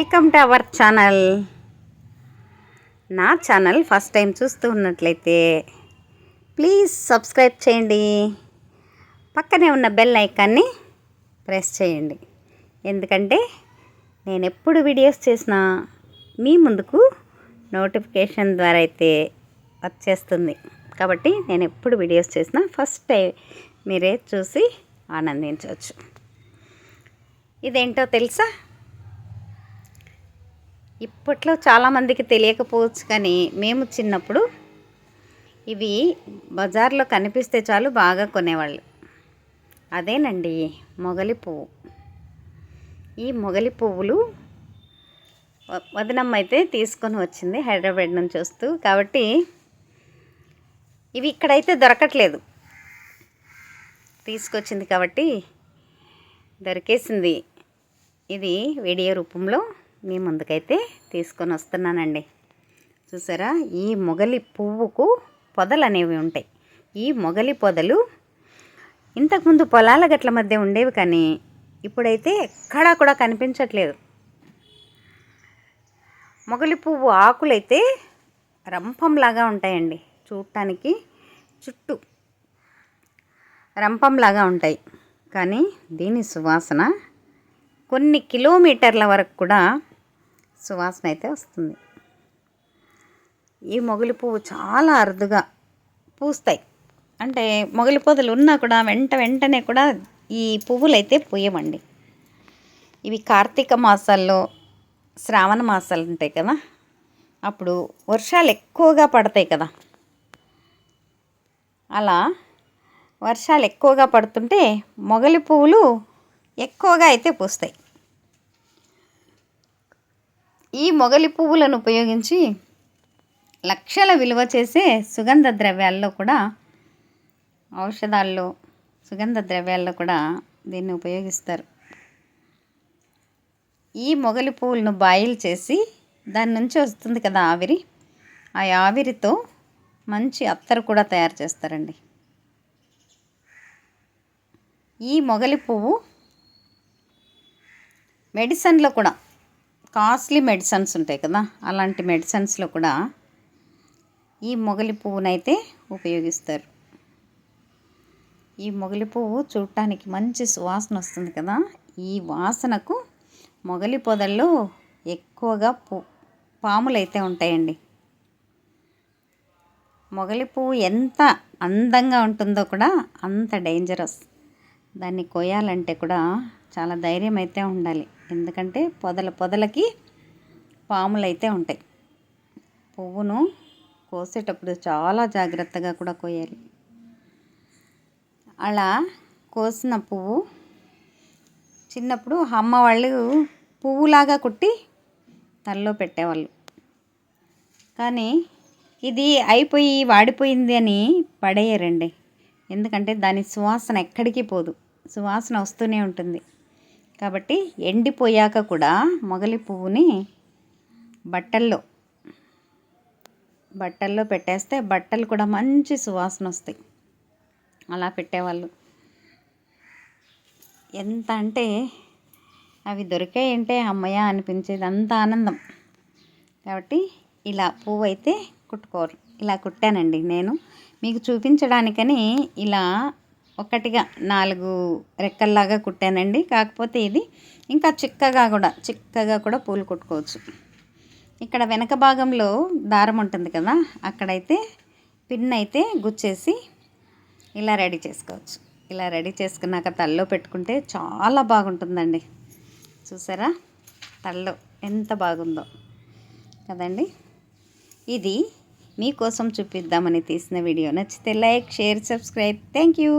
Welcome to our channel. నా channel first time చూస్తూ ఉన్నట్లయితే ప్లీజ్ సబ్స్క్రైబ్ చేయండి. పక్కనే ఉన్న బెల్ ఐకాన్ని ప్రెస్ చేయండి. ఎందుకంటే నేను ఎప్పుడు వీడియోస్ చేసినా మీ ముందుకు నోటిఫికేషన్ ద్వారా అయితే వచ్చేస్తుంది. కాబట్టి నేను ఎప్పుడు వీడియోస్ చేసినా ఫస్ట్ టైం మీరే చూసి ఆనందించవచ్చు. ఇదేంటో తెలుసా? ఇప్పట్లో చాలామందికి తెలియకపోవచ్చు, కానీ మేము చిన్నప్పుడు ఇవి బజార్లో కనిపిస్తే చాలు బాగా కొనేవాళ్ళు. అదేనండి మొగలి పువ్వు. ఈ మొగలి పువ్వులు వదినమ్మ అయితే తీసుకొని వచ్చింది హైదరాబాద్ నుంచి వస్తూ. కాబట్టి ఇవి ఇక్కడైతే దొరకట్లేదు, తీసుకొచ్చింది కాబట్టి దొరికేసింది. ఇది వీడియో రూపంలో మీ ముందుకైతే తీసుకొని వస్తున్నానండి. చూసారా, ఈ మొగలి పువ్వుకు పొదలు అనేవి ఉంటాయి. ఈ మొగలి పొదలు ఇంతకుముందు పొలాల గట్ల మధ్య ఉండేవి, కానీ ఇప్పుడైతే ఎక్కడా కూడా కనిపించట్లేదు. మొగలి పువ్వు ఆకులైతే రంపంలాగా ఉంటాయండి, చూడటానికి చుట్టూ రంపంలాగా ఉంటాయి. కానీ దీని సువాసన కొన్ని కిలోమీటర్ల వరకు కూడా సువాసన అయితే వస్తుంది. ఈ మొగలి పువ్వు చాలా అరుదుగా పూస్తాయి. అంటే మొగలి పొదలు ఉన్నా కూడా వెంటనే కూడా ఈ పువ్వులు అయితే పూయవండి. ఇవి కార్తీక మాసాల్లో, శ్రావణ మాసాలు ఉంటాయి కదా, అప్పుడు వర్షాలు ఎక్కువగా పడతాయి కదా. అలా వర్షాలు ఎక్కువగా పడుతుంటే మొగలి పువ్వులు ఎక్కువగా అయితే పూస్తాయి. ఈ మొగలి పువ్వులను ఉపయోగించి లక్షల విలువ చేసే సుగంధ ద్రవ్యాల్లో కూడా, ఔషధాల్లో, సుగంధ ద్రవ్యాల్లో కూడా దీన్ని ఉపయోగిస్తారు. ఈ మొగలి పువ్వులను బాయిల్ చేసి దాని నుంచి వస్తుంది కదా ఆవిరి, ఆ ఆవిరితో మంచి అత్తరు కూడా తయారు చేస్తారండి. ఈ మొగలి పువ్వు మెడిసిన్లో కూడా, కాస్ట్లీ మెడిసిన్స్ ఉంటాయి కదా, అలాంటి మెడిసిన్స్లో కూడా ఈ మొగలి పువ్వునైతే ఉపయోగిస్తారు. ఈ మొగలి పువ్వు చూడటానికి మంచి సువాసన వస్తుంది కదా. ఈ వాసనకు మొగలి పొదల్లో ఎక్కువగా పాములు అయితే ఉంటాయండి. మొగలి పువ్వు ఎంత అందంగా ఉంటుందో కూడా అంత డేంజరస్. దాన్ని కోయాలంటే కూడా చాలా ధైర్యం అయితే ఉండాలి. ఎందుకంటే పొదలకి పాములు అయితే ఉంటాయి. పువ్వును కోసేటప్పుడు చాలా జాగ్రత్తగా కూడా కోయాలి. అలా కోసిన పువ్వు చిన్నప్పుడు అమ్మ వాళ్ళు పువ్వులాగా కుట్టి తలలో పెట్టేవాళ్ళు. కానీ ఇది అయిపోయి వాడిపోయింది అని పడేయరండి. ఎందుకంటే దాని సువాసన ఎక్కడికి పోదు, సువాసన వస్తూనే ఉంటుంది. కాబట్టి ఎండిపోయాక కూడా మొగలి పువ్వుని బట్టల్లో పెట్టేస్తే బట్టలు కూడా మంచి సువాసన వస్తాయి. అలా పెట్టేవాళ్ళు. ఎంత అంటే అవి దొరికాయంటే అమ్మయ్య అనిపించేది, అంత ఆనందం. కాబట్టి ఇలా పువ్వు అయితే కుట్టుకోరు. ఇలా కుట్టానండి నేను మీకు చూపించడానికని. ఇలా ఒకటిగా 4 రెక్కల్లాగా కుట్టానండి. కాకపోతే ఇది ఇంకా చిక్కగా కూడా పూలు కుట్టుకోవచ్చు. ఇక్కడ వెనక భాగంలో దారం ఉంటుంది కదా, అక్కడైతే పిన్ అయితే గుచ్చేసి ఇలా రెడీ చేసుకోవచ్చు. ఇలా రెడీ చేసుకున్నాక తల్లో పెట్టుకుంటే చాలా బాగుంటుందండి. చూసారా తల్లో ఎంత బాగుందో కదండి. ఇది మీకోసం చూపిద్దామని తీసిన వీడియో. నచ్చితే like, share, subscribe. Thank you.